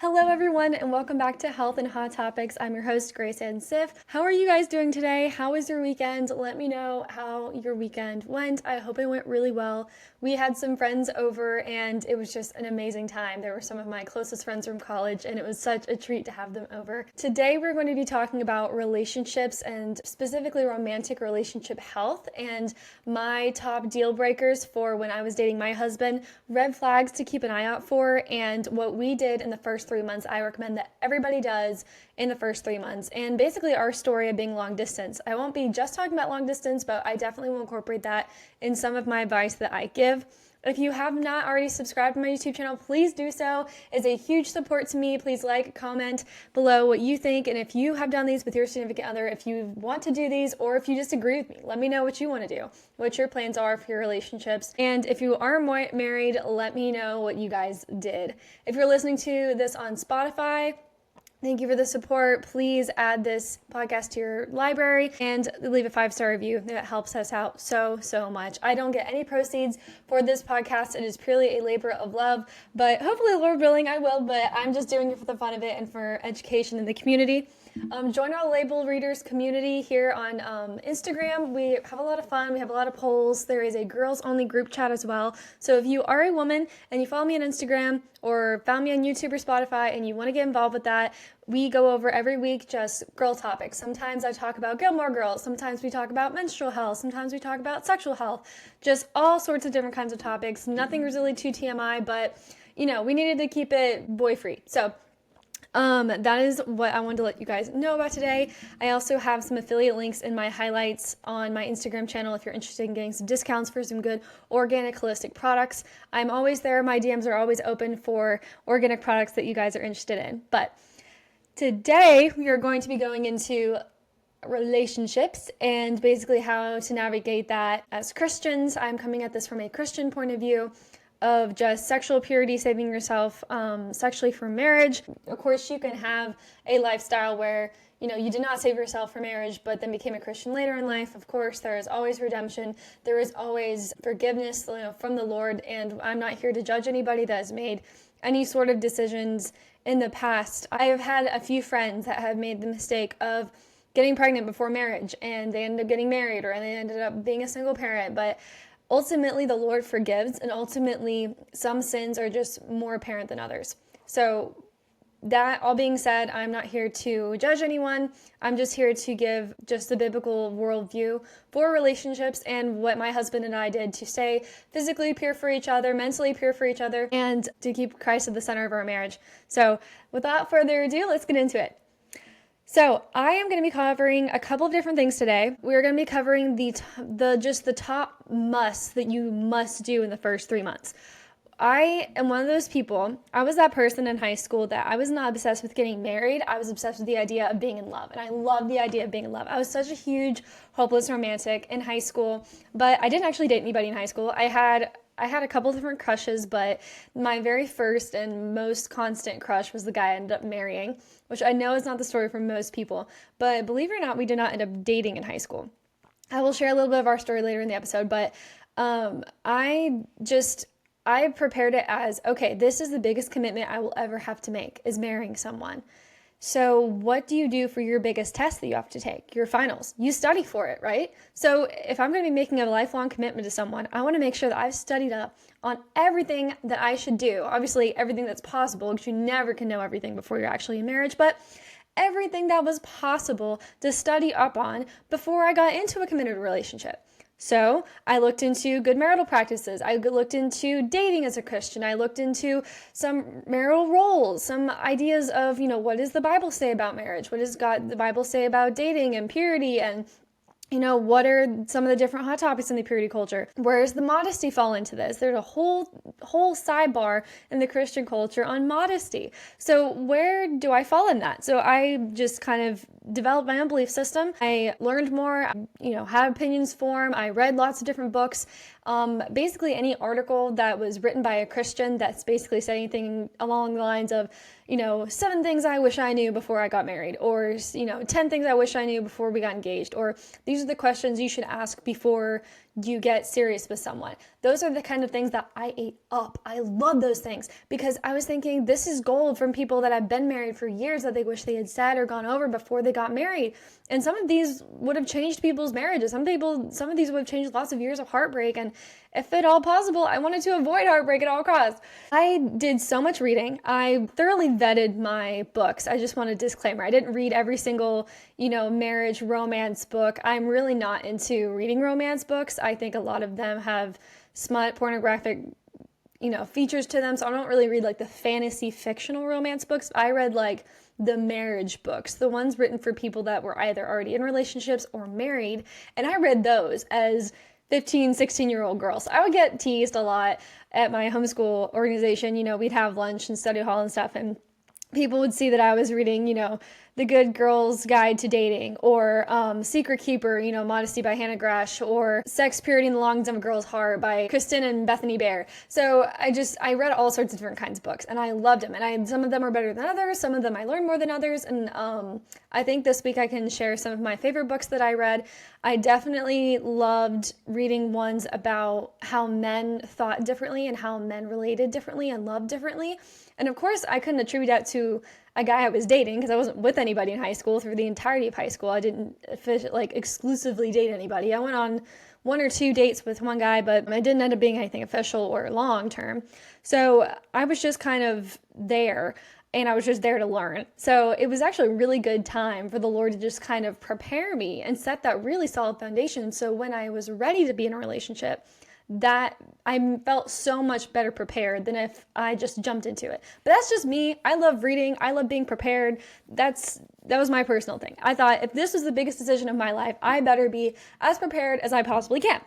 Hello, everyone, and welcome back to Health and Hot Topics. I'm your host, Grace Ann Sif. How are you guys doing today? How was your weekend? Let me know how your weekend went. I hope it went really well. We had some friends over, and it was just an amazing time. They were some of my closest friends from college, and it was such a treat to have them over. Today, we're going to be talking about relationships and specifically romantic relationship health and my top deal breakers for when I was dating my husband, red flags to keep an eye out for, and what we did in the first 3 months. I recommend that everybody does in the first 3 months, and basically our story of being long distance. I won't be just talking about long distance, but I definitely will incorporate that in some of my advice that I give. If you have not already subscribed to my YouTube channel, please do so. It's a huge support to me. Please like, comment below what you think, and if you have done these with your significant other, if you want to do these, or if you just agree with me, let me know what you want to do, what your plans are for your relationships. And if you are married, let me know what you guys did. If you're listening to this on Spotify, thank you for the support. Please add this podcast to your library and leave a 5-star review. That helps us out so much. I don't get any proceeds for this podcast. It is purely a labor of love, but hopefully, Lord willing, I will, but I'm just doing it for the fun of it and for education in the community. Join our label readers community here on Instagram. We have a lot of fun. We have a lot of polls. There is a girls only group chat as well. So if you are a woman and you follow me on Instagram or found me on YouTube or Spotify and you want to get involved with that, we go over every week just girl topics. Sometimes I talk about Gilmore Girls. Sometimes we talk about menstrual health. Sometimes we talk about sexual health. Just all sorts of different kinds of topics. Nothing really too TMI, but we needed to keep it boy free. So that is what I wanted to let you guys know about today. I also have some affiliate links in my highlights on my Instagram channel if you're interested in getting some discounts for some good organic holistic products. I'm always there. My DMs are always open for organic products that you guys are interested in. But today we are going to be going into relationships and basically how to navigate that as Christians. I'm coming at this from a Christian point of view of just sexual purity, saving yourself sexually for marriage. Of course, you can have a lifestyle where you did not save yourself for marriage, but then became a Christian later in life. Of course, there is always redemption. There is always forgiveness from the Lord, and I'm not here to judge anybody that has made any sort of decisions in the past. I have had a few friends that have made the mistake of getting pregnant before marriage, and they ended up getting married, or they ended up being a single parent, but ultimately, the Lord forgives, and ultimately, some sins are just more apparent than others. So that all being said, I'm not here to judge anyone. I'm just here to give just the biblical worldview for relationships and what my husband and I did to stay physically pure for each other, mentally pure for each other, and to keep Christ at the center of our marriage. So without further ado, let's get into it. So I am going to be covering a couple of different things today. We're going to be covering the top musts that you must do in the first 3 months. I am one of those people. I was that person in high school that I was not obsessed with getting married. I was obsessed with the idea of being in love, and I love the idea of being in love. I was such a huge hopeless romantic in high school, but I didn't actually date anybody in high school. I had a couple different crushes, but my very first and most constant crush was the guy I ended up marrying, which I know is not the story for most people, but believe it or not, we did not end up dating in high school. I will share a little bit of our story later in the episode, but I prepared it as, okay, this is the biggest commitment I will ever have to make, is marrying someone. So what do you do for your biggest test that you have to take? Your finals. You study for it, right? So if I'm going to be making a lifelong commitment to someone, I want to make sure that I've studied up on everything that I should do. Obviously, everything that's possible, because you never can know everything before you're actually in marriage, but everything that was possible to study up on before I got into a committed relationship. So I looked into good marital practices. I looked into dating as a Christian. I looked into some marital roles, some ideas of, what does the Bible say about marriage? What does the Bible say about dating and purity, and what are some of the different hot topics in the purity culture? Where does the modesty fall into this? There's a whole sidebar in the Christian culture on modesty. So where do I fall in that? So I just kind of developed my own belief system. I learned more, had opinions form. I read lots of different books basically any article that was written by a Christian that's basically said anything along the lines of, 7 things I wish I knew before I got married, or, 10 things I wish I knew before we got engaged, or these are the questions you should ask before you get serious with someone. Those are the kind of things that I ate up. I love those things because I was thinking this is gold from people that have been married for years that they wish they had said or gone over before they got married. And some of these would have changed people's marriages. Some of these would have changed lots of years of heartbreak. And if at all possible, I wanted to avoid heartbreak at all costs. I did so much reading. I thoroughly vetted my books. I just want a disclaimer. I didn't read every single, marriage romance book. I'm really not into reading romance books. I think a lot of them have smut, pornographic, features to them. So I don't really read like the fantasy fictional romance books. I read like the marriage books, the ones written for people that were either already in relationships or married. And I read those as 15, 16-year-old girls. I would get teased a lot at my homeschool organization. We'd have lunch and study hall and stuff, and people would see that I was reading, The Good Girl's Guide to Dating, or Secret Keeper, Modesty by Hannah Gresh, or Sex, Purity, and the Longings of a Girl's Heart by Kristen and Bethany Bear. So I read all sorts of different kinds of books, and I loved them. And some of them are better than others. Some of them I learned more than others. And I think this week I can share some of my favorite books that I read. I definitely loved reading ones about how men thought differently and how men related differently and loved differently. And of course, I couldn't attribute that to a guy I was dating because I wasn't with anybody in high school through the entirety of high school. I didn't exclusively date anybody. I went on 1 or 2 dates with one guy, but I didn't end up being anything official or long term. So I was just kind of there, and I was just there to learn. So it was actually a really good time for the Lord to just kind of prepare me and set that really solid foundation. So when I was ready to be in a relationship, that I felt so much better prepared than if I just jumped into it. But that's just me. I love reading. I love being prepared. That was my personal thing. I thought if this was the biggest decision of my life, I better be as prepared as I possibly can.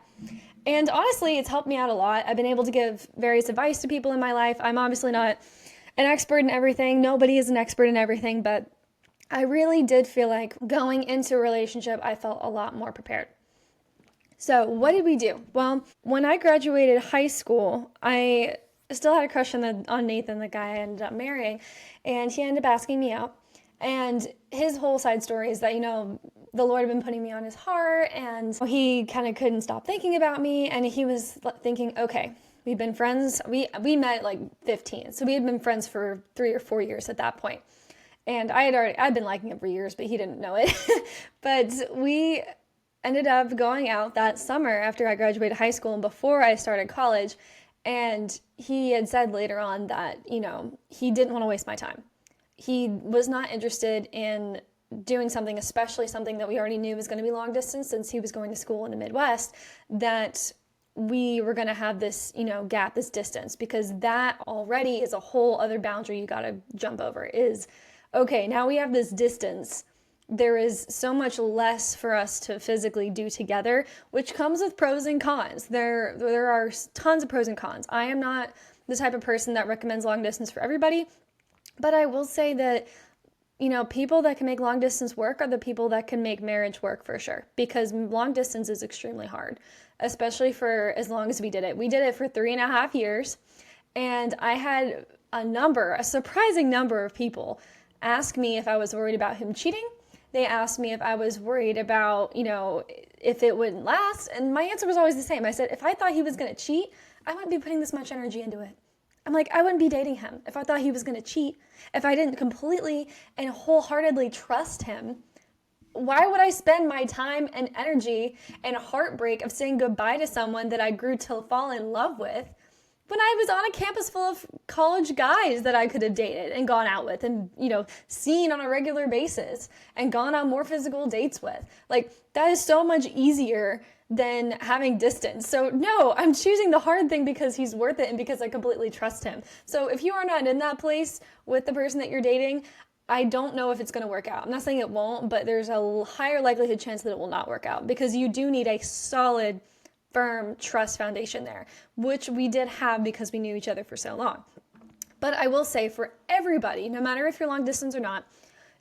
And honestly, it's helped me out a lot. I've been able to give various advice to people in my life. I'm obviously not an expert in everything. Nobody is an expert in everything, but I really did feel like going into a relationship, I felt a lot more prepared. So what did we do? Well, when I graduated high school, I still had a crush on Nathan, the guy I ended up marrying, and he ended up asking me out. And his whole side story is that, the Lord had been putting me on his heart, and he kind of couldn't stop thinking about me, and he was thinking, okay, we've been friends. We met at like 15, so we had been friends for 3 or 4 years at that point. And I'd been liking him for years, but he didn't know it. But we ended up going out that summer after I graduated high school and before I started college. And he had said later on that, he didn't want to waste my time. He was not interested in doing something, especially something that we already knew was going to be long distance since he was going to school in the Midwest, that we were going to have this, gap, this distance, because that already is a whole other boundary you got to jump over is, okay, now we have this distance. There is so much less for us to physically do together, which comes with pros and cons. There are tons of pros and cons. I am not the type of person that recommends long distance for everybody, but I will say that, people that can make long distance work are the people that can make marriage work for sure, because long distance is extremely hard, especially for as long as we did it. We did it for 3.5 years, and I had a surprising number of people ask me if I was worried about him cheating. They asked me if I was worried about, if it wouldn't last. And my answer was always the same. I said, if I thought he was going to cheat, I wouldn't be putting this much energy into it. I'm like, I wouldn't be dating him if I thought he was going to cheat. If I didn't completely and wholeheartedly trust him, why would I spend my time and energy and heartbreak of saying goodbye to someone that I grew to fall in love with when I was on a campus full of college guys that I could have dated and gone out with and, seen on a regular basis and gone on more physical dates with? Like, that is so much easier than having distance. So no, I'm choosing the hard thing because he's worth it and because I completely trust him. So if you are not in that place with the person that you're dating, I don't know if it's going to work out. I'm not saying it won't, but there's a higher likelihood chance that it will not work out because you do need a solid, firm trust foundation there, which we did have because we knew each other for so long. But I will say for everybody, no matter if you're long distance or not,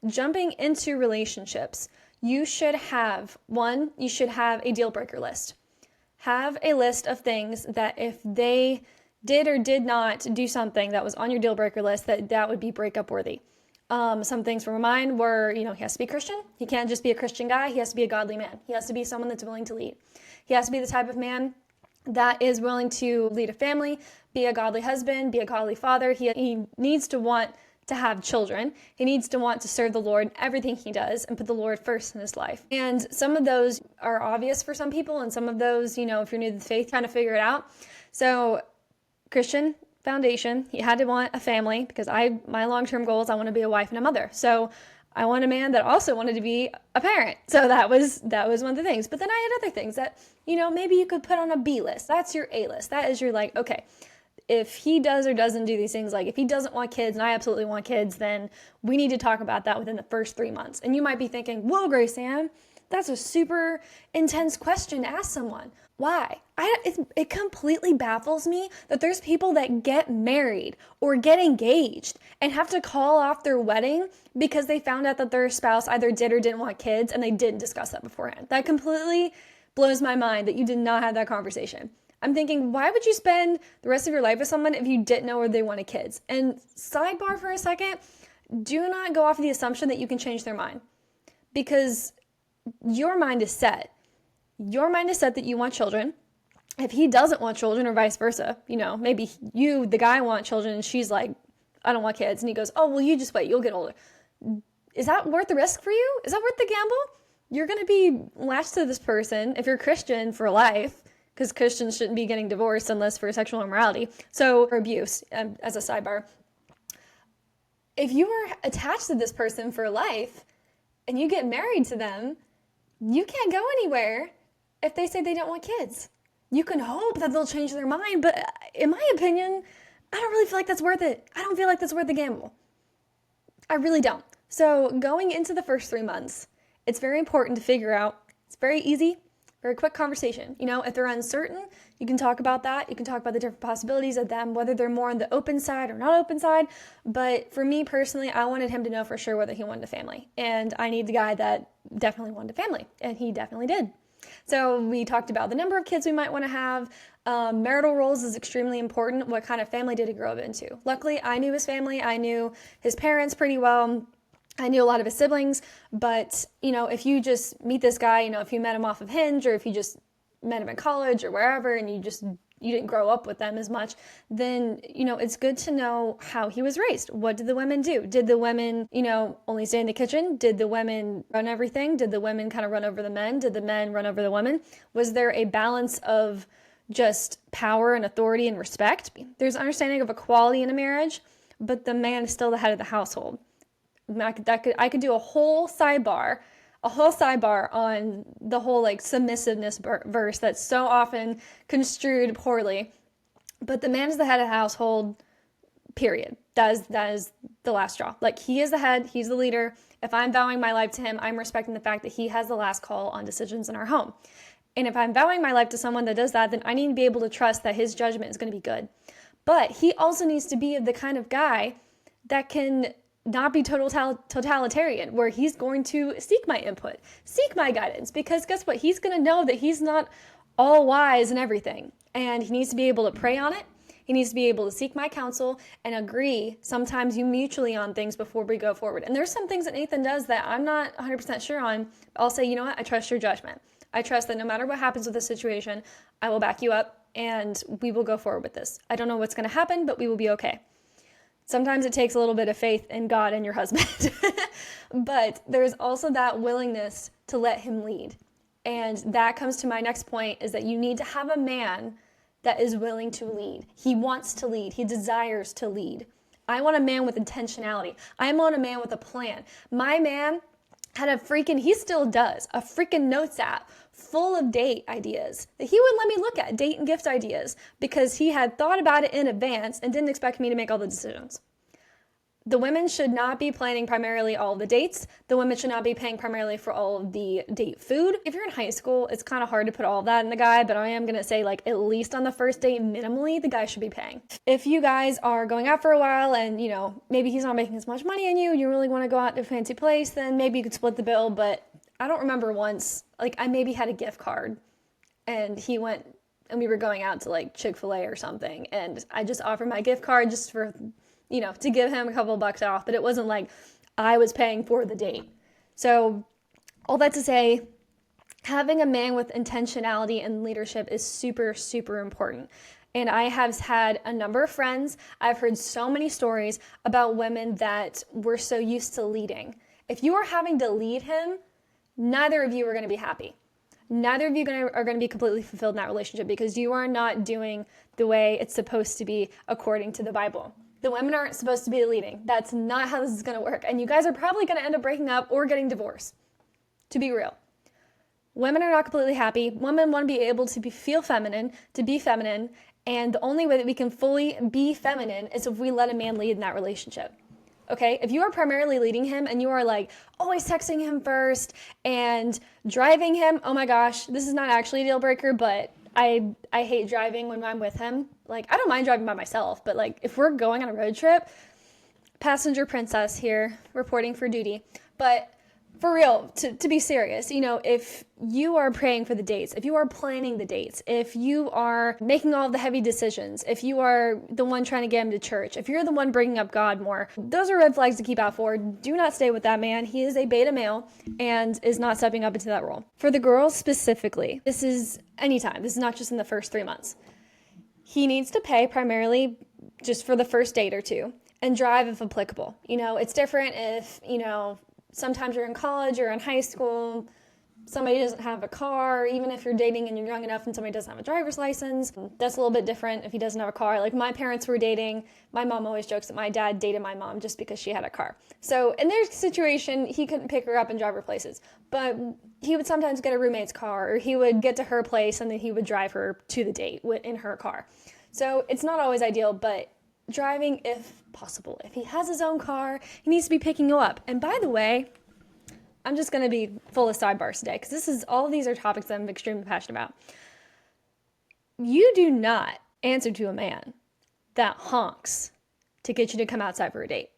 jumping into relationships, you should have a deal breaker list. have a list of things that if they did or did not do something that was on your deal breaker list, that would be breakup worthy. Some things from mine were, he has to be Christian. He can't just be a Christian guy. He has to be a godly man. He has to be someone that's willing to lead. He has to be the type of man that is willing to lead a family, be a godly husband, be a godly father. He needs to want to have children. He needs to want to serve the Lord in everything he does and put the Lord first in his life. And some of those are obvious for some people, and some of those, if you're new to the faith, kind of figure it out. So Christian foundation, he had to want a family, because my long-term goals, I want to be a wife and a mother. So I want a man that also wanted to be a parent. So that was one of the things. But then I had other things that, maybe you could put on a B list. That's your A list. That is your okay, if he does or doesn't do these things, if he doesn't want kids and I absolutely want kids, then we need to talk about that within the first 3 months. And you might be thinking, whoa, Grace Ann, that's a super intense question to ask someone. Why? It completely baffles me that there's people that get married or get engaged and have to call off their wedding because they found out that their spouse either did or didn't want kids and they didn't discuss that beforehand. That completely blows my mind that you did not have that conversation. I'm thinking, why would you spend the rest of your life with someone if you didn't know whether they wanted kids? And sidebar for a second, do not go off of the assumption that you can change their mind, because your mind is set. Your mind is set that you want children. If he doesn't want children, or vice versa, maybe you, the guy, want children and she's like, I don't want kids. And he goes, oh, well, you just wait, you'll get older. Is that worth the risk for you? Is that worth the gamble? You're going to be latched to this person, if you're Christian, for life, because Christians shouldn't be getting divorced unless for sexual immorality. So, for abuse, as a sidebar. If you are attached to this person for life and you get married to them, you can't go anywhere if they say they don't want kids. You can hope that they'll change their mind, but in my opinion, I don't really feel like that's worth it. I don't feel like that's worth the gamble. I really don't. So going into the first 3 months, it's very important to figure out. It's very easy, very quick conversation. If they're uncertain, you can talk about that. You can talk about the different possibilities of them, whether they're more on the open side or not open side. But for me personally, I wanted him to know for sure whether he wanted a family. And I need the guy that definitely wanted a family. And he definitely did. So we talked about the number of kids we might want to have. Marital roles is extremely important. What kind of family did he grow up into? Luckily, I knew his family. I knew his parents pretty well. I knew a lot of his siblings. But, if you just meet this guy, if you met him off of Hinge, or if you just met him in college or wherever, and you didn't grow up with them as much, then, it's good to know how he was raised. What did the women do? Did the women, only stay in the kitchen? Did the women run everything? Did the women kind of run over the men? Did the men run over the women? Was there a balance of just power and authority and respect? There's an understanding of equality in a marriage, but the man is still the head of the household. I could do a whole sidebar on the whole submissiveness verse that's so often construed poorly. But the man is the head of the household, period. That is the last straw. He is the head, he's the leader. If I'm vowing my life to him, I'm respecting the fact that he has the last call on decisions in our home. And if I'm vowing my life to someone that does that, then I need to be able to trust that his judgment is going to be good. But he also needs to be the kind of guy that can not be totalitarian, where he's going to seek my input, seek my guidance, because guess what? He's going to know that he's not all wise in everything, and he needs to be able to pray on it. He needs to be able to seek my counsel and agree sometimes you mutually on things before we go forward. And there's some things that Nathan does that I'm not 100% sure on. I'll say, you know what? I trust your judgment. I trust that no matter what happens with the situation, I will back you up and we will go forward with this. I don't know what's going to happen, but we will be okay. Sometimes it takes a little bit of faith in God and your husband, but there's also that willingness to let him lead. And that comes to my next point, is that you need to have a man that is willing to lead. He wants to lead. He desires to lead. I want a man with intentionality. I want a man with a plan. My man had he still does, a freaking notes app full of date ideas that he wouldn't let me look at, date and gift ideas, because he had thought about it in advance and didn't expect me to make all the decisions. The women should not be planning primarily all of the dates. The women should not be paying primarily for all of the date food. If you're in high school, it's kind of hard to put all of that in the guy, but I am going to say at least on the first date, minimally, the guy should be paying. If you guys are going out for a while and, maybe he's not making as much money on you, you really want to go out to a fancy place, then maybe you could split the bill, but I don't remember once, I maybe had a gift card and he went and we were going out to like Chick-fil-A or something, and I just offered my gift card just for, to give him a couple bucks off, but it wasn't like I was paying for the date. So all that to say, having a man with intentionality and leadership is super, super important. And I have had a number of friends, I've heard so many stories about women that were so used to leading. If you are having to lead him, neither of you are going to be happy. Neither of you are going to be completely fulfilled in that relationship because you are not doing the way it's supposed to be according to the Bible. The women aren't supposed to be leading. That's not how this is going to work. And you guys are probably going to end up breaking up or getting divorced, to be real. Women are not completely happy. Women want to be able to feel feminine, to be feminine. And the only way that we can fully be feminine is if we let a man lead in that relationship. Okay, if you are primarily leading him and you are like always texting him first and driving him, oh my gosh, this is not actually a deal breaker, but I hate driving when I'm with him. Like, I don't mind driving by myself, but like if we're going on a road trip, passenger princess here reporting for duty. But for real, to be serious, if you are praying for the dates, if you are planning the dates, if you are making all the heavy decisions, if you are the one trying to get him to church, if you're the one bringing up God more, those are red flags to keep out for. Do not stay with that man. He is a beta male and is not stepping up into that role. For the girls specifically, this is anytime. This is not just in the first 3 months. He needs to pay primarily just for the first date or two and drive if applicable. It's different if, sometimes you're in college or in high school, somebody doesn't have a car, even if you're dating and you're young enough and somebody doesn't have a driver's license. That's a little bit different if he doesn't have a car. Like my parents were dating. My mom always jokes that my dad dated my mom just because she had a car. So in their situation, he couldn't pick her up and drive her places. But he would sometimes get a roommate's car, or he would get to her place and then he would drive her to the date in her car. So it's not always ideal, but driving if possible. If he has his own car, he needs to be picking you up. And by the way, I'm just going to be full of sidebars today because all of these are topics that I'm extremely passionate about. You do not answer to a man that honks to get you to come outside for a date.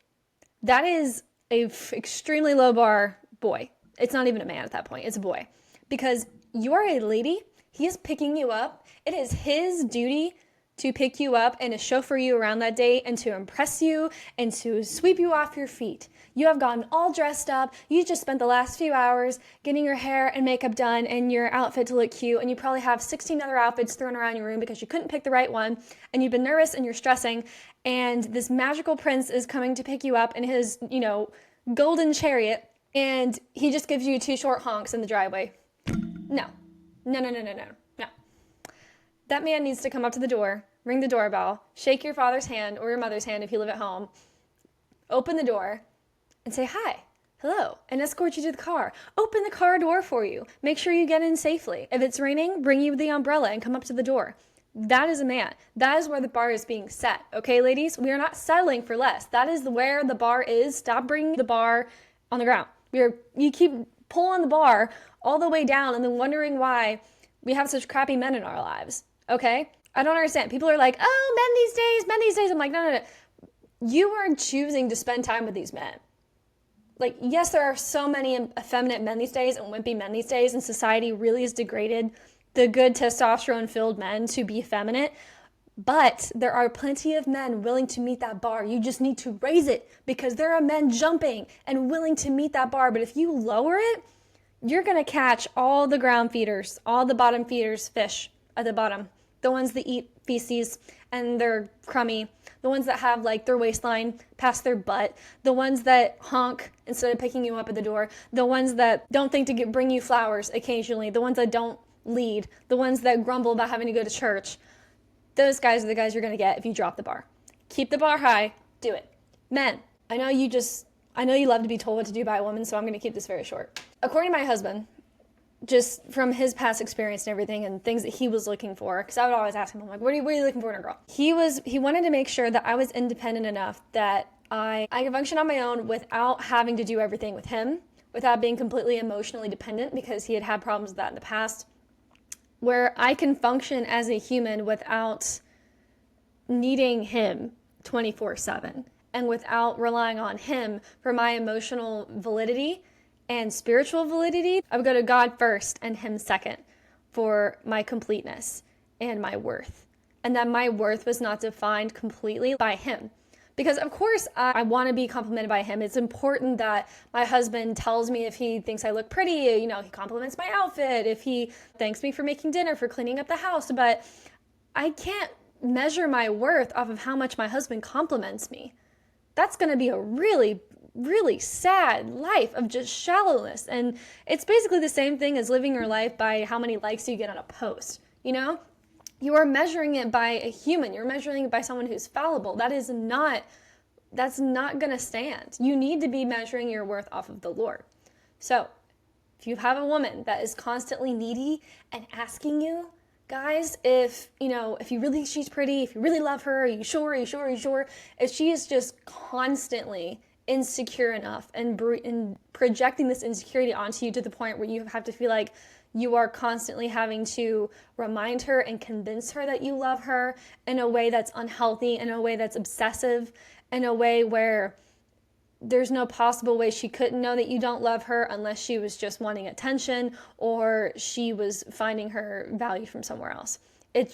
That is a extremely low bar boy. It's not even a man at that point. It's a boy. Because you are a lady. He is picking you up. It is his duty to pick you up and to chauffeur you around that date and to impress you and to sweep you off your feet. You have gotten all dressed up. You just spent the last few hours getting your hair and makeup done and your outfit to look cute, and you probably have 16 other outfits thrown around your room because you couldn't pick the right one, and you've been nervous and you're stressing, and this magical prince is coming to pick you up in his, golden chariot, and he just gives you 2 short honks in the driveway. No. That man needs to come up to the door, ring the doorbell, shake your father's hand or your mother's hand if you live at home, open the door, and say hi, hello, and escort you to the car. Open the car door for you. Make sure you get in safely. If it's raining, bring you the umbrella and come up to the door. That is a man. That is where the bar is being set. Okay, ladies? We are not settling for less. That is where the bar is. Stop bringing the bar on the ground. You keep pulling the bar all the way down and then wondering why we have such crappy men in our lives. Okay? I don't understand. People are like, oh, men these days. I'm like, no. You are choosing to spend time with these men. Like, yes, there are so many effeminate men these days and wimpy men these days, and society really has degraded the good testosterone-filled men to be effeminate. But there are plenty of men willing to meet that bar. You just need to raise it because there are men jumping and willing to meet that bar. But if you lower it, you're going to catch all the ground feeders, all the bottom feeders fish at the bottom. The ones that eat feces and they're crummy. The ones that have like their waistline past their butt. The ones that honk instead of picking you up at the door. The ones that don't think to bring you flowers occasionally. The ones that don't lead. The ones that grumble about having to go to church. Those guys are the guys you're going to get if you drop the bar. Keep the bar high. Do it. Men, I know you love to be told what to do by a woman, so I'm going to keep this very short. According to my husband, just from his past experience and everything and things that he was looking for, because I would always ask him, I'm like, what are you looking for in a girl? He wanted to make sure that I was independent enough that I could function on my own without having to do everything with him, without being completely emotionally dependent, because he had had problems with that in the past, where I can function as a human without needing him 24/7 and without relying on him for my emotional validity and spiritual validity. I would go to God first and him second for my completeness and my worth, and that my worth was not defined completely by him. Because of course I want to be complimented by him. It's important that my husband tells me if he thinks I look pretty, he compliments my outfit, if he thanks me for making dinner, for cleaning up the house. But I can't measure my worth off of how much my husband compliments me. That's going to be a really, really sad life of just shallowness. And it's basically the same thing as living your life by how many likes you get on a post, You are measuring it by a human. You're measuring it by someone who's fallible. That's not going to stand. You need to be measuring your worth off of the Lord. So if you have a woman that is constantly needy and asking you, guys, if you really think she's pretty, if you really love her, are you sure? Are you sure? Are you sure? If she is just constantly insecure enough and projecting this insecurity onto you to the point where you have to feel like you are constantly having to remind her and convince her that you love her in a way that's unhealthy, in a way that's obsessive, in a way where there's no possible way she couldn't know that you don't love her unless she was just wanting attention or she was finding her value from somewhere else. It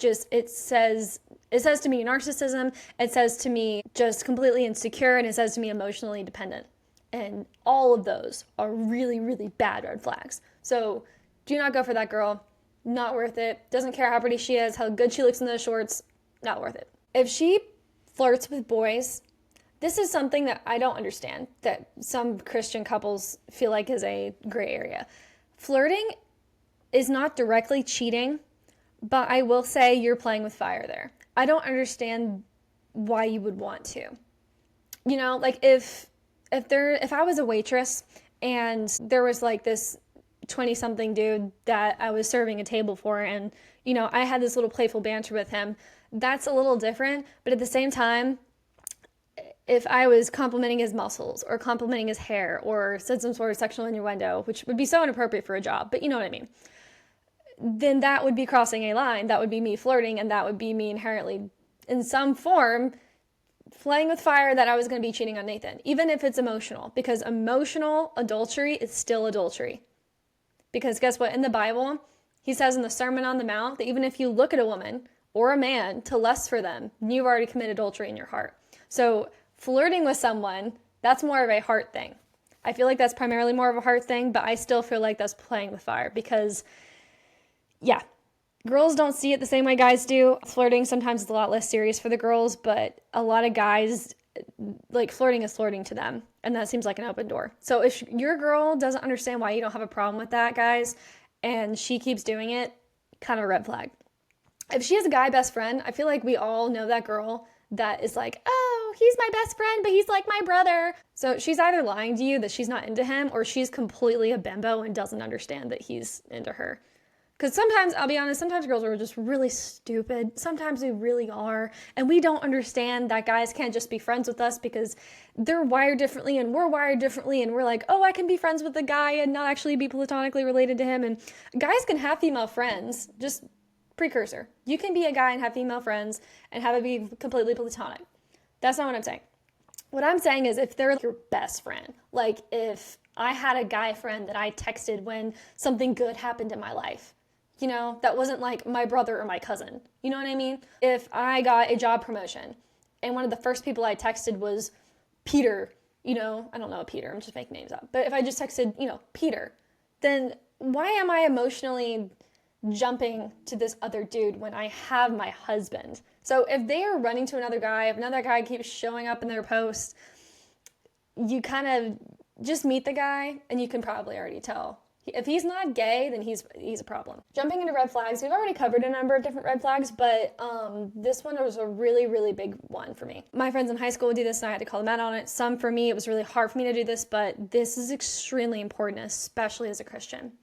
says to me narcissism, it says to me just completely insecure, and it says to me emotionally dependent. And all of those are really, really bad red flags. So do not go for that girl. Not worth it. Doesn't care how pretty she is, how good she looks in those shorts. Not worth it. If she flirts with boys, this is something that I don't understand, that some Christian couples feel like is a gray area. Flirting is not directly cheating, but I will say you're playing with fire there. I don't understand why you would want to. Like if I was a waitress and there was like this 20-something dude that I was serving a table for, and I had this little playful banter with him, that's a little different. But at the same time, if I was complimenting his muscles or complimenting his hair or said some sort of sexual innuendo, which would be so inappropriate for a job, but you know what I mean, then that would be crossing a line. That would be me flirting, and that would be me inherently, in some form, playing with fire that I was going to be cheating on Nathan, even if it's emotional, because emotional adultery is still adultery. Because guess what? In the Bible, he says in the Sermon on the Mount that even if you look at a woman or a man to lust for them, you've already committed adultery in your heart. So flirting with someone, that's more of a heart thing. I feel like that's primarily more of a heart thing, but I still feel like that's playing with fire because, yeah, girls don't see it the same way guys do. Flirting sometimes is a lot less serious for the girls, but a lot of guys, like, flirting is flirting to them, and that seems like an open door. So if your girl doesn't understand why you don't have a problem with that, guys, and she keeps doing it, kind of a red flag. If she has a guy best friend, I feel like we all know that girl that is like, oh, he's my best friend, but he's like my brother. So she's either lying to you that she's not into him, or she's completely a bimbo and doesn't understand that he's into her. Because sometimes, I'll be honest, sometimes girls are just really stupid. Sometimes we really are. And we don't understand that guys can't just be friends with us because they're wired differently and we're wired differently. And we're like, oh, I can be friends with the guy and not actually be platonically related to him. And guys can have female friends, just precursor. You can be a guy and have female friends and have it be completely platonic. That's not what I'm saying. What I'm saying is if they're your best friend, like if I had a guy friend that I texted when something good happened in my life, that wasn't like my brother or my cousin. You know what I mean? If I got a job promotion and one of the first people I texted was Peter, I don't know Peter, I'm just making names up. But if I just texted, Peter, then why am I emotionally jumping to this other dude when I have my husband? So if they are running to another guy, if another guy keeps showing up in their posts, you kind of just meet the guy and you can probably already tell. If he's not gay, then he's a problem. Jumping into red flags, we've already covered a number of different red flags, but this one was a really, really big one for me. My friends in high school would do this, and I had to call them out on it. Some, for me, it was really hard for me to do this, but this is extremely important, especially as a Christian.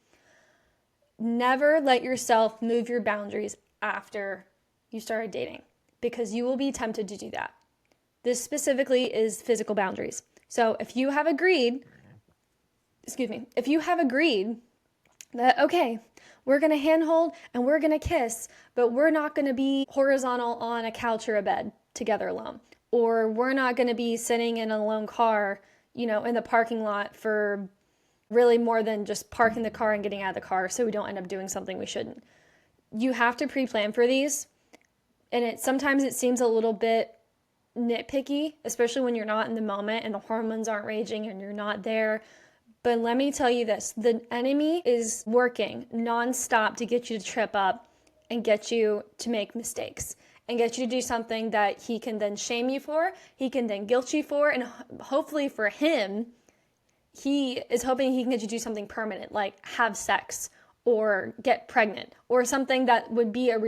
Never let yourself move your boundaries after you started dating, because you will be tempted to do that. This specifically is physical boundaries. So if you have agreed that, okay, we're going to handhold and we're going to kiss, but we're not going to be horizontal on a couch or a bed together alone. Or we're not going to be sitting in a lone car, in the parking lot for really more than just parking the car and getting out of the car so we don't end up doing something we shouldn't. you have to pre-plan for these. And sometimes it seems a little bit nitpicky, especially when you're not in the moment and the hormones aren't raging and you're not there. But let me tell you this, the enemy is working nonstop to get you to trip up and get you to make mistakes and get you to do something that he can then shame you for, he can then guilt you for, and hopefully for him, he is hoping he can get you to do something permanent, like have sex or get pregnant or something that would be a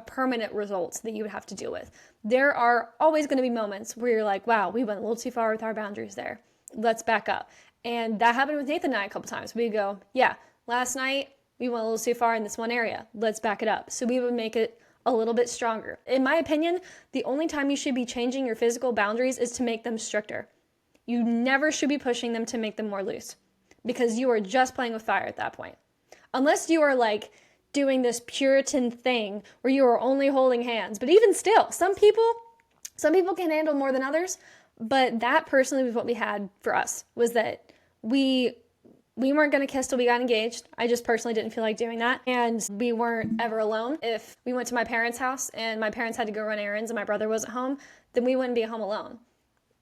permanent result that you would have to deal with. There are always going to be moments where you're like, wow, we went a little too far with our boundaries there. Let's back up. And that happened with Nathan and I a couple times. We go, yeah, last night we went a little too far in this one area. Let's back it up. So we would make it a little bit stronger. In my opinion, the only time you should be changing your physical boundaries is to make them stricter. You never should be pushing them to make them more loose because you are just playing with fire at that point. Unless you are like doing this Puritan thing where you are only holding hands. But even still, some people can handle more than others. But that personally was what we had for us, was that we weren't going to kiss till we got engaged. I just personally didn't feel like doing that. And we weren't ever alone. If we went to my parents' house and my parents had to go run errands and my brother wasn't home, then we wouldn't be home alone.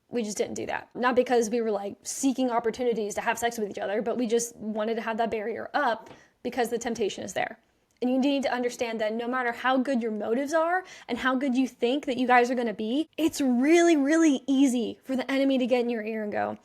We just didn't do that. Not because we were like seeking opportunities to have sex with each other, but we just wanted to have that barrier up because the temptation is there. And you need to understand that no matter how good your motives are and how good you think that you guys are going to be, it's really, really easy for the enemy to get in your ear and go,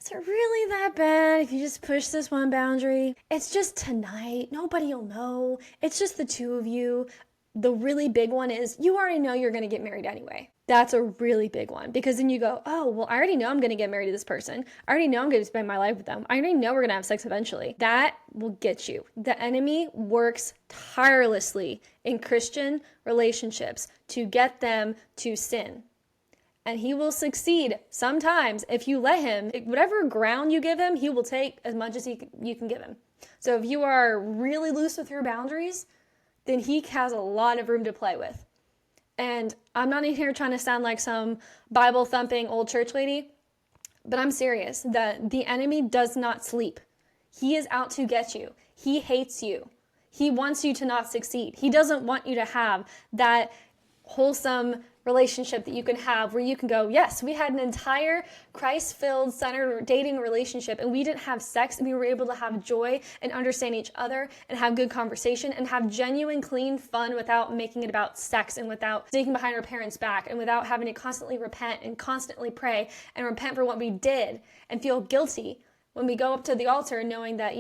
is it really that bad if you just push this one boundary? It's just tonight. Nobody will know. It's just the two of you. The really big one is you already know you're going to get married anyway. That's a really big one because then you go, oh, well, I already know I'm going to get married to this person. I already know I'm going to spend my life with them. I already know we're going to have sex eventually. That will get you. The enemy works tirelessly in Christian relationships to get them to sin. And he will succeed sometimes if you let him. Whatever ground you give him, he will take as much as you can give him. So if you are really loose with your boundaries, then he has a lot of room to play with. And I'm not in here trying to sound like some Bible-thumping old church lady, but I'm serious that the enemy does not sleep. He is out to get you. He hates you. He wants you to not succeed. He doesn't want you to have that wholesome relationship that you can have where you can go, yes, we had an entire Christ-filled, centered dating relationship and we didn't have sex and we were able to have joy and understand each other and have good conversation and have genuine, clean fun without making it about sex and without sneaking behind our parents' back and without having to constantly repent and constantly pray and repent for what we did and feel guilty when we go up to the altar knowing that,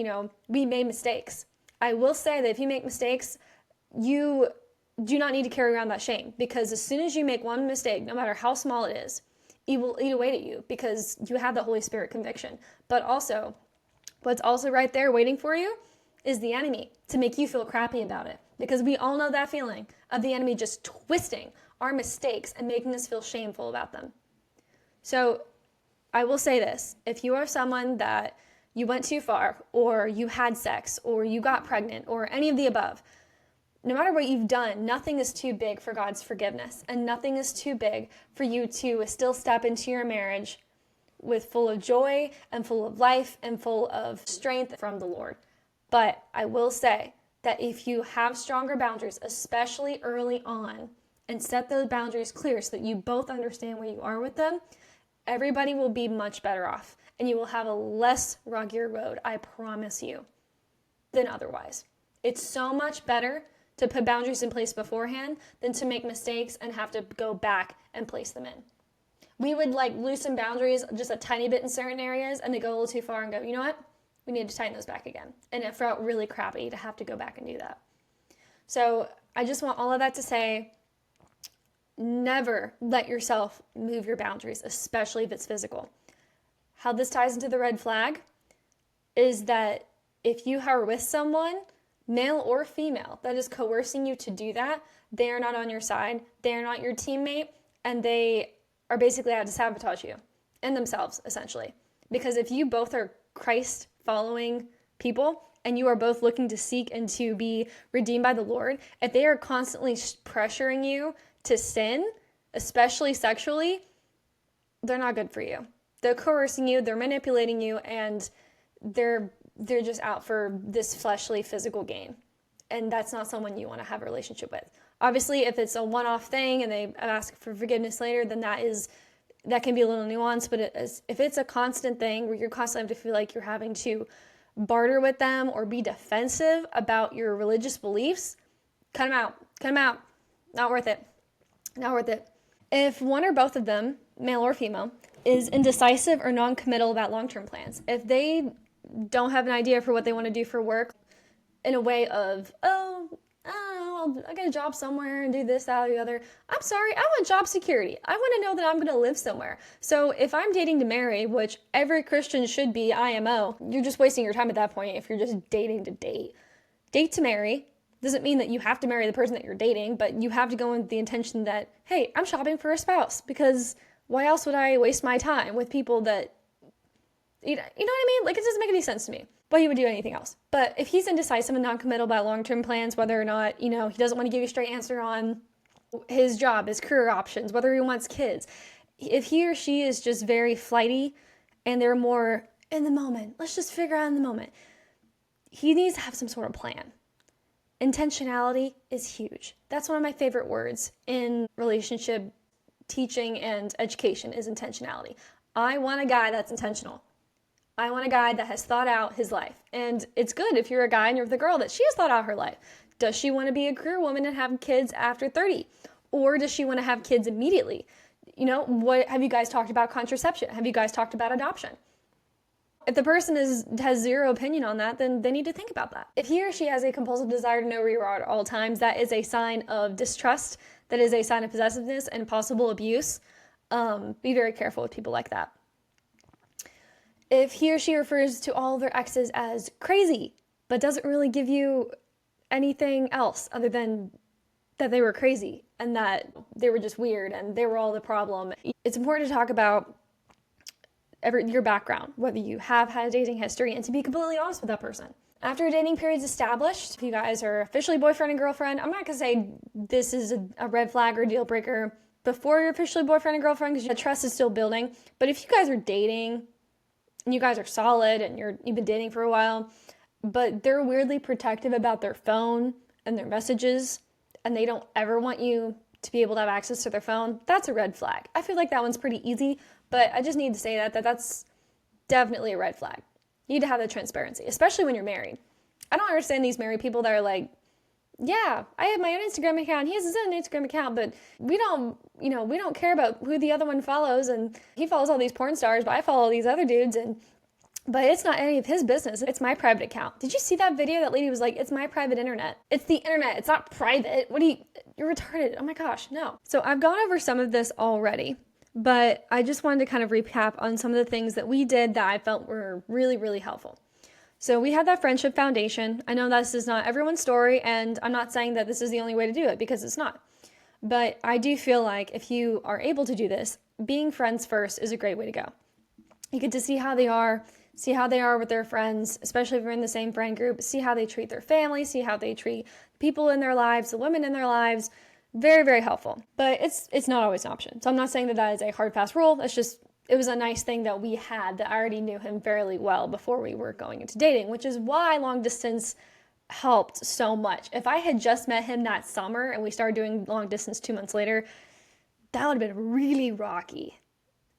we made mistakes. I will say that if you make mistakes, you do not need to carry around that shame because as soon as you make one mistake, no matter how small it is, it will eat away at you because you have the Holy Spirit conviction. But also, what's also right there waiting for you is the enemy to make you feel crappy about it because we all know that feeling of the enemy just twisting our mistakes and making us feel shameful about them. So I will say this, if you are someone that you went too far or you had sex or you got pregnant or any of the above, no matter what you've done, nothing is too big for God's forgiveness, and nothing is too big for you to still step into your marriage with full of joy and full of life and full of strength from the Lord. But I will say that if you have stronger boundaries, especially early on, and set those boundaries clear so that you both understand where you are with them, everybody will be much better off, and you will have a less rugged road, I promise you, than otherwise. It's so much better to put boundaries in place beforehand than to make mistakes and have to go back and place them in. We would loosen boundaries just a tiny bit in certain areas and they go a little too far and go, you know what? We need to tighten those back again. And it felt really crappy to have to go back and do that. So I just want all of that to say, never let yourself move your boundaries, especially if it's physical. How this ties into the red flag is that if you are with someone, male or female, that is coercing you to do that, they are not on your side, they are not your teammate, and they are basically out to sabotage you and themselves, essentially. Because if you both are Christ-following people, and you are both looking to seek and to be redeemed by the Lord, if they are constantly pressuring you to sin, especially sexually, they're not good for you. They're coercing you, they're manipulating you, and they're just out for this fleshly physical gain. and that's not someone you want to have a relationship with. Obviously, if it's a one-off thing and they ask for forgiveness later, then that can be a little nuanced. But if it's a constant thing where you're constantly have to feel like you're having to barter with them or be defensive about your religious beliefs, cut them out. Cut them out. Not worth it. Not worth it. If one or both of them, male or female, is indecisive or non-committal about long-term plans, if they don't have an idea for what they want to do for work in a way of, I'll get a job somewhere and do this, that, or the other. I'm sorry, I want job security. I want to know that I'm going to live somewhere. So if I'm dating to marry, which every Christian should be IMO, you're just wasting your time at that point if you're just dating to date. Date to marry doesn't mean that you have to marry the person that you're dating, but you have to go with the intention that, hey, I'm shopping for a spouse, because why else would I waste my time with people that, you know what I mean? Like, it doesn't make any sense to me. But he would do anything else. But if he's indecisive and non-committal about long-term plans, whether or not, he doesn't want to give you a straight answer on his job, his career options, whether he wants kids, if he or she is just very flighty and they're more in the moment, let's just figure out in the moment, he needs to have some sort of plan. Intentionality is huge. That's one of my favorite words in relationship teaching and education is intentionality. I want a guy that's intentional. I want a guy that has thought out his life. And it's good if you're a guy and you're with a girl that she has thought out her life. Does she want to be a career woman and have kids after 30? Or does she want to have kids immediately? What have you guys talked about contraception? Have you guys talked about adoption? If the person has zero opinion on that, then they need to think about that. If he or she has a compulsive desire to know where you are at all times, that is a sign of distrust. That is a sign of possessiveness and possible abuse. Be very careful with people like that. If he or she refers to all of their exes as crazy, but doesn't really give you anything else other than that they were crazy and that they were just weird and they were all the problem, it's important to talk about your background, whether you have had a dating history, and to be completely honest with that person. After a dating period's established, if you guys are officially boyfriend and girlfriend, I'm not going to say this is a red flag or deal breaker before you're officially boyfriend and girlfriend because the trust is still building. But if you guys are dating, and you guys are solid and you've been dating for a while, but they're weirdly protective about their phone and their messages, and they don't ever want you to be able to have access to their phone, that's a red flag. I feel like that one's pretty easy, but I just need to say that's definitely a red flag. You need to have that transparency, especially when you're married. I don't understand these married people that are like, yeah, I have my own Instagram account, he has his own Instagram account, but we don't care about who the other one follows, and he follows all these porn stars, but I follow all these other dudes, but it's not any of his business. It's my private account. Did you see that video? That lady was like, it's my private internet. It's the internet. It's not private. You're retarded. Oh my gosh, no. So I've gone over some of this already, but I just wanted to kind of recap on some of the things that we did that I felt were really, really helpful. So we had that friendship foundation. I know this is not everyone's story, and I'm not saying that this is the only way to do it, because it's not. But I do feel like if you are able to do this, being friends first is a great way to go. You get to see how they are with their friends, especially if you're in the same friend group, see how they treat their family, see how they treat people in their lives, the women in their lives. Very, very helpful. But it's not always an option. So I'm not saying that is a hard, fast rule. It was a nice thing that we had, that I already knew him fairly well before we were going into dating, which is why long distance helped so much. If I had just met him that summer and we started doing long distance 2 months later, that would have been really rocky.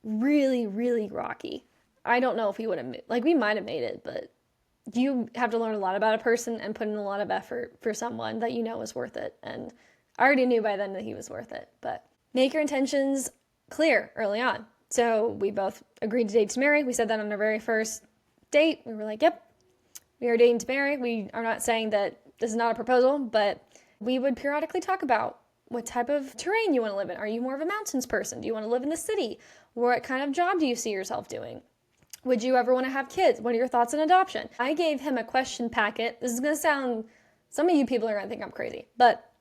Really, really rocky. I don't know if we would have, we might have made it, but you have to learn a lot about a person and put in a lot of effort for someone that you know is worth it. And I already knew by then that he was worth it, but make your intentions clear early on. So we both agreed to date to marry. We said that on our very first date. We were like, yep, we are dating to marry. We are not saying that this is not a proposal, but we would periodically talk about what type of terrain you want to live in. Are you more of a mountains person? Do you want to live in the city? What kind of job do you see yourself doing? Would you ever want to have kids? What are your thoughts on adoption? I gave him a question packet. This is going to sound, some of you people are going to think I'm crazy, but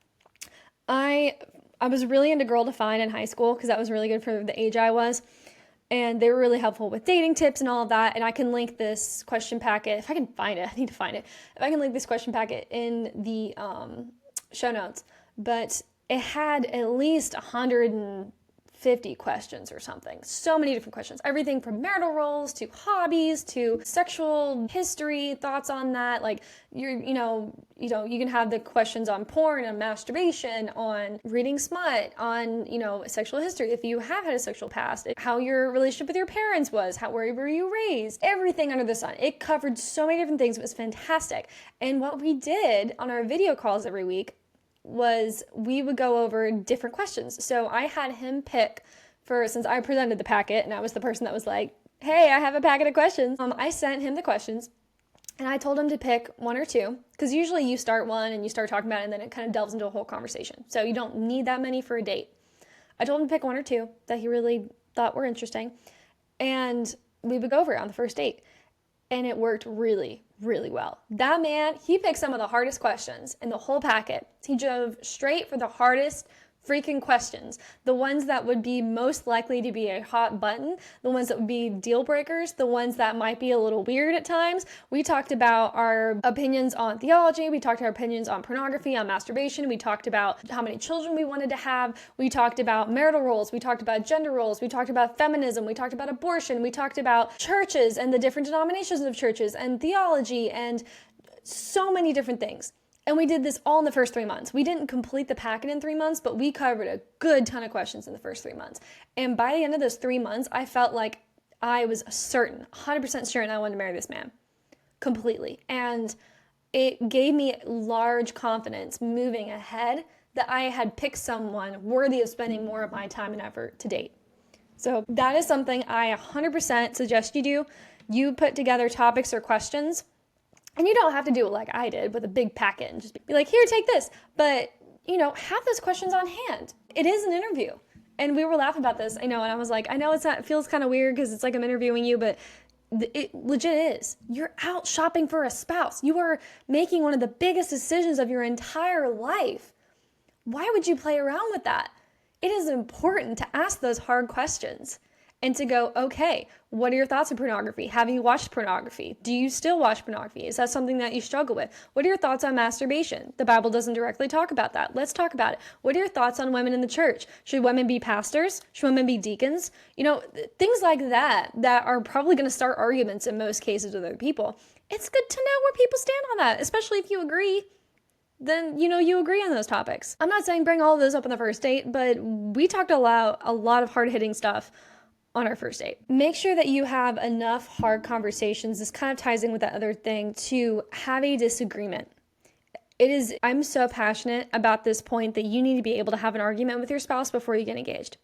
I was really into Girl Defined in high school because that was really good for the age I was. And they were really helpful with dating tips and all of that. And I can link this question packet, if I can find it, I need to find it. If I can link this question packet in the show notes. But it had at least 150 50 questions or something. So many different questions. Everything from marital roles to hobbies to sexual history, thoughts on that. Like you can have the questions on porn and masturbation, on reading smut, on, sexual history. If you have had a sexual past, how your relationship with your parents was, where were you raised, everything under the sun. It covered so many different things. It was fantastic. And what we did on our video calls every week was we would go over different questions. So I had him pick since I presented the packet and I was the person that was like, hey, I have a packet of questions. I sent him the questions and I told him to pick one or two, because usually you start one and you start talking about it and then it kind of delves into a whole conversation. So you don't need that many for a date. I told him to pick one or two that he really thought were interesting, and we would go over it on the first date. And it worked really, really well. That man, he picked some of the hardest questions in the whole packet. He drove straight for the hardest freaking questions. The ones that would be most likely to be a hot button, the ones that would be deal breakers, the ones that might be a little weird at times. We talked about our opinions on theology. We talked our opinions on pornography, on masturbation. We talked about how many children we wanted to have. We talked about marital roles. We talked about gender roles. We talked about feminism. We talked about abortion. We talked about churches and the different denominations of churches and theology and so many different things. And we did this all in the first 3 months. We didn't complete the packet in 3 months, but we covered a good ton of questions in the first 3 months. And by the end of those 3 months, I felt like I was certain, 100% certain I wanted to marry this man. Completely. And it gave me large confidence moving ahead that I had picked someone worthy of spending more of my time and effort to date. So that is something I 100% suggest you do. You put together topics or questions. And you don't have to do it like I did with a big packet and just be like, here, take this. But, have those questions on hand. It is an interview. And we were laughing about this, and I was like, I know it feels kind of weird because it's like I'm interviewing you, but it legit is. You're out shopping for a spouse. You are making one of the biggest decisions of your entire life. Why would you play around with that? It is important to ask those hard questions. And to go, okay, what are your thoughts on pornography? Have you watched pornography? Do you still watch pornography? Is that something that you struggle with? What are your thoughts on masturbation? The Bible doesn't directly talk about that. Let's talk about it. What are your thoughts on women in the church? Should women be pastors? Should women be deacons? Things like that are probably going to start arguments in most cases with other people. It's good to know where people stand on that, especially if you agree. Then you agree on those topics. I'm not saying bring all of those up on the first date, but we talked a lot of hard-hitting stuff on our first date. Make sure that you have enough hard conversations. This kind of ties in with that other thing, to have a disagreement. I'm so passionate about this point that you need to be able to have an argument with your spouse before you get engaged.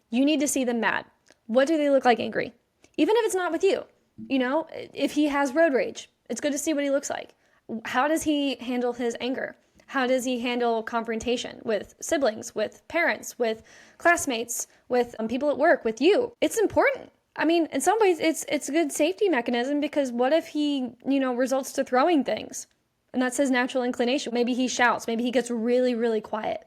You need to see them mad. What do they look like angry? Even if it's not with you. If he has road rage, it's good to see what he looks like. How does he handle his anger? How does he handle confrontation with siblings, with parents, with classmates, with people at work, with you? It's important. I mean, in some ways, it's a good safety mechanism, because what if he, results to throwing things? And that's his natural inclination. Maybe he shouts. Maybe he gets really, really quiet.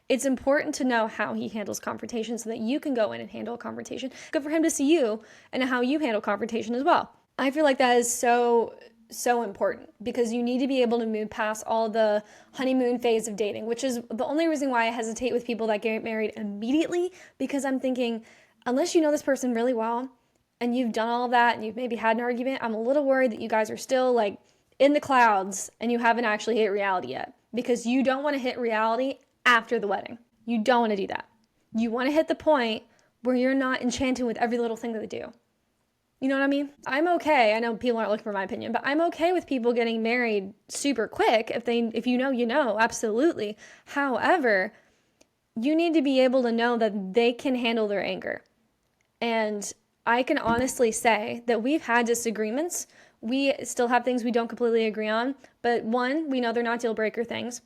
It's important to know how he handles confrontation so that you can go in and handle a confrontation. Good for him to see you and how you handle confrontation as well. I feel like that is so important, because you need to be able to move past all the honeymoon phase of dating, which is the only reason why I hesitate with people that get married immediately, because I'm thinking, unless you know this person really well and you've done all of that and you've maybe had an argument, I'm a little worried that you guys are still like in the clouds and you haven't actually hit reality yet, because you don't want to hit reality after the wedding. You don't want to do that. You want to hit the point where you're not enchanted with every little thing that they do. You know what I mean? I'm okay. I know people aren't looking for my opinion, but I'm okay with people getting married super quick. If you know, absolutely. However, you need to be able to know that they can handle their anger. And I can honestly say that we've had disagreements. We still have things we don't completely agree on, but one, we know they're not deal breaker things.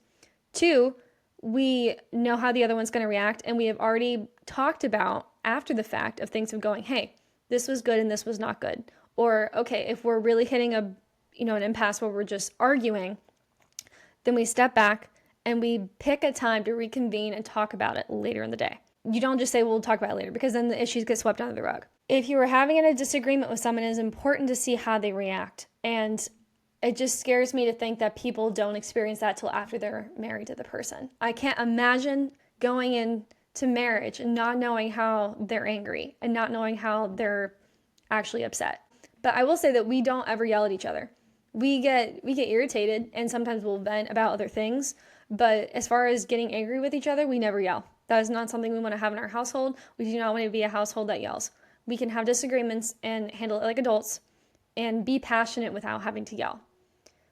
Two, we know how the other one's going to react, and we have already talked about after the fact of things of going, hey, this was good and this was not good. Or, okay, if we're really hitting an impasse where we're just arguing, then we step back and we pick a time to reconvene and talk about it later in the day. You don't just say, we'll talk about it later, because then the issues get swept under the rug. If you are having a disagreement with someone, it is important to see how they react. And it just scares me to think that people don't experience that till after they're married to the person. I can't imagine going into to marriage and not knowing how they're angry and not knowing how they're actually upset. But I will say that we don't ever yell at each other. We get irritated and sometimes we'll vent about other things, but as far as getting angry with each other, we never yell. That is not something we want to have in our household. We do not want to be a household that yells. We can have disagreements and handle it like adults and be passionate without having to yell.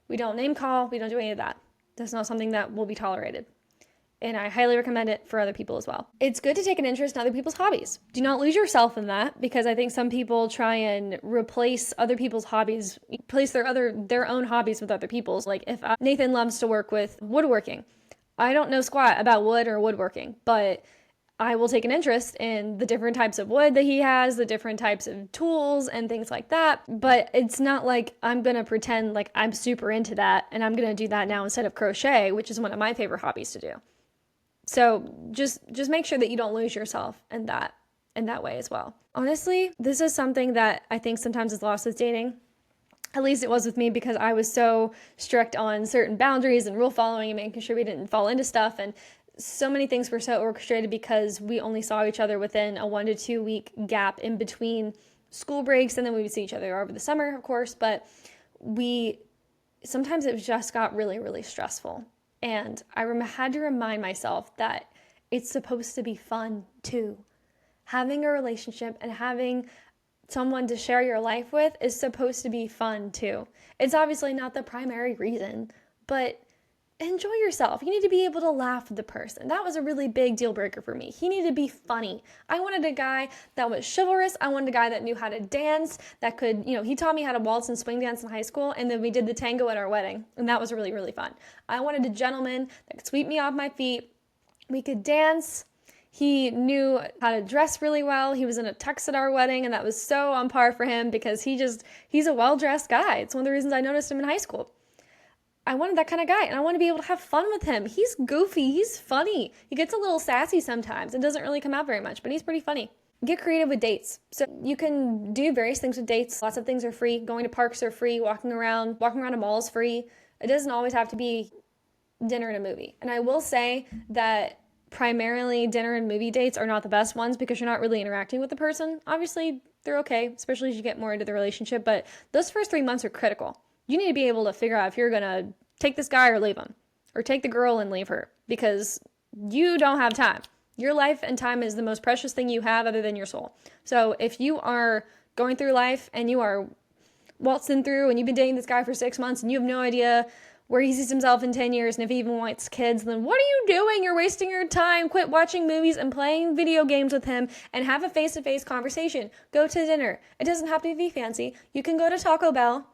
We don't name call, we don't do any of that. That's not something that will be tolerated. And I highly recommend it for other people as well. It's good to take an interest in other people's hobbies. Do not lose yourself in that, because I think some people try and replace other people's hobbies, replace their own hobbies with other people's. Like if Nathan loves to work with woodworking, I don't know squat about wood or woodworking, but I will take an interest in the different types of wood that he has, the different types of tools and things like that. But it's not like I'm going to pretend like I'm super into that and I'm going to do that now instead of crochet, which is one of my favorite hobbies to do. So just make sure that you don't lose yourself in that way as well. Honestly, this is something that I think sometimes is lost with dating. At least it was with me, because I was so strict on certain boundaries and rule following and making sure we didn't fall into stuff. And so many things were so orchestrated because we only saw each other within a 1 to 2 week gap in between school breaks. And then we would see each other over the summer, of course. But sometimes it just got really, really stressful. And I had to remind myself that it's supposed to be fun too. Having a relationship and having someone to share your life with is supposed to be fun too. It's obviously not the primary reason, but enjoy yourself. You need to be able to laugh with the person. That was a really big deal breaker for me. He needed to be funny. I wanted a guy that was chivalrous. I wanted a guy that knew how to dance, that could, he taught me how to waltz and swing dance in high school, and then we did the tango at our wedding, and that was really, really fun. I wanted a gentleman that could sweep me off my feet. We could dance. He knew how to dress really well. He was in a tux at our wedding, and that was so on par for him because he's a well-dressed guy. It's one of the reasons I noticed him in high school. I wanted that kind of guy, and I want to be able to have fun with him. He's goofy. He's funny. He gets a little sassy sometimes. It doesn't really come out very much, but he's pretty funny. Get creative with dates. So you can do various things with dates. Lots of things are free. Going to parks are free. Walking around a mall is free. It doesn't always have to be dinner and a movie. And I will say that primarily dinner and movie dates are not the best ones because you're not really interacting with the person. Obviously, they're okay, especially as you get more into the relationship, but those first 3 months are critical. You need to be able to figure out if you're going to take this guy or leave him, or take the girl and leave her, because you don't have time. Your life and time is the most precious thing you have other than your soul. So if you are going through life and you are waltzing through and you've been dating this guy for 6 months and you have no idea where he sees himself in 10 years and if he even wants kids, then what are you doing? You're wasting your time. Quit watching movies and playing video games with him and have a face-to-face conversation. Go to dinner. It doesn't have to be fancy. You can go to Taco Bell.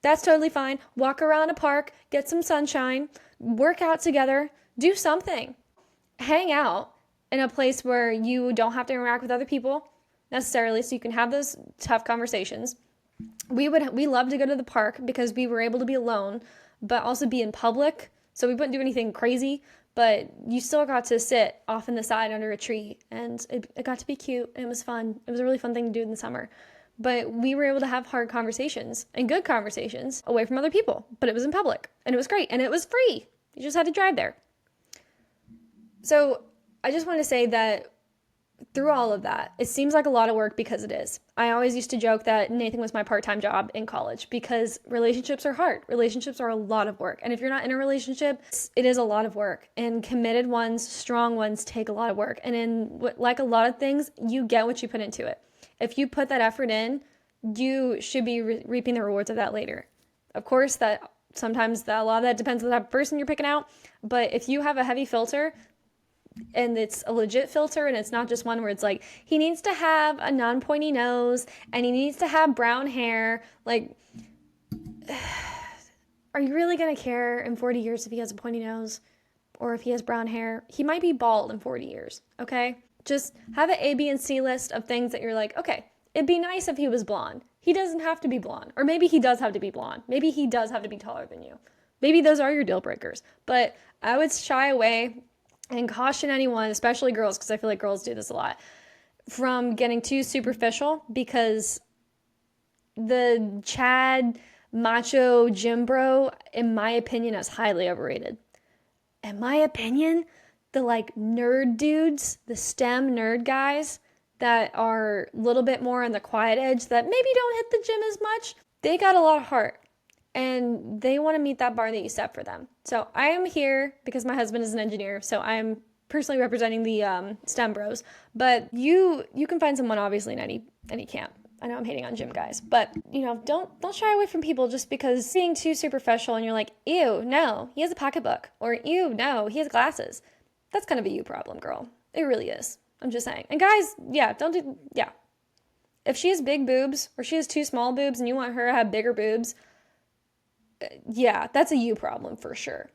That's totally fine. Walk around a park, get some sunshine, work out together, do something. Hang out in a place where you don't have to interact with other people necessarily, so you can have those tough conversations. We love to go to the park because we were able to be alone, but also be in public. So we wouldn't do anything crazy, but you still got to sit off in the side under a tree, and it got to be cute, and it was fun. It was a really fun thing to do in the summer. But we were able to have hard conversations and good conversations away from other people. But it was in public, and it was great, and it was free. You just had to drive there. So I just want to say that through all of that, it seems like a lot of work because it is. I always used to joke that Nathan was my part-time job in college because relationships are hard. Relationships are a lot of work. And if you're not in a relationship, it is a lot of work. And committed ones, strong ones take a lot of work. And like a lot of things, you get what you put into it. If you put that effort in, you should be reaping the rewards of that later. Of course, a lot of that depends on the type of person you're picking out. But if you have a heavy filter, and it's a legit filter, and it's not just one where it's like, he needs to have a non-pointy nose, and he needs to have brown hair, like, are you really going to care in 40 years if he has a pointy nose? Or if he has brown hair? He might be bald in 40 years, okay? Just have an A, B, and C list of things that you're like, okay, it'd be nice if he was blonde. He doesn't have to be blonde. Or maybe he does have to be blonde. Maybe he does have to be taller than you. Maybe those are your deal breakers. But I would shy away and caution anyone, especially girls, because I feel like girls do this a lot, from getting too superficial, because the Chad macho gym bro, in my opinion, is highly overrated. In my opinion, the like nerd dudes, the STEM nerd guys that are a little bit more on the quiet edge that maybe don't hit the gym as much, they got a lot of heart and they want to meet that bar that you set for them. So I am here because my husband is an engineer, so I am personally representing the STEM bros, but you can find someone obviously in any camp. I know I'm hating on gym guys, but don't shy away from people just because being too superficial and you're like, ew, no, he has a pocketbook, or ew, no, he has glasses. That's kind of a you problem, girl. It really is. I'm just saying. And guys, yeah. If she has big boobs or she has too small boobs and you want her to have bigger boobs, yeah, that's a you problem for sure.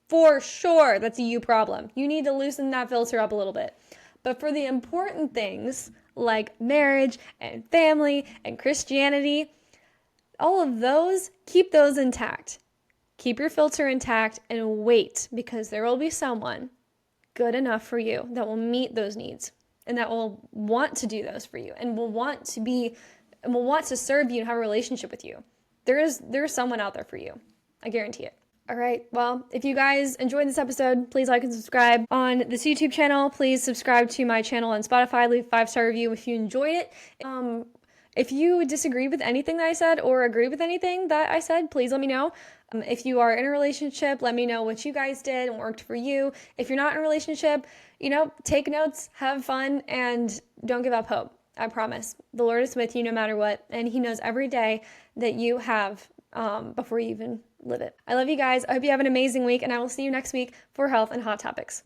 For sure, that's a you problem. You need to loosen that filter up a little bit. But for the important things like marriage and family and Christianity, all of those, keep those intact. Keep your filter intact and wait, because there will be someone good enough for you that will meet those needs and that will want to do those for you and will want to serve you and have a relationship with you. There is someone out there for you. I guarantee it. All right. Well, if you guys enjoyed this episode, please like and subscribe on this YouTube channel. Please subscribe to my channel on Spotify. Leave a 5-star review if you enjoyed it. If you disagree with anything that I said or agree with anything that I said, please let me know. If you are in a relationship, let me know what you guys did and worked for you. If you're not in a relationship, take notes, have fun, and don't give up hope. I promise. The Lord is with you no matter what, and He knows every day that you have before you even live it. I love you guys. I hope you have an amazing week, and I will see you next week for Health and Hot Topics.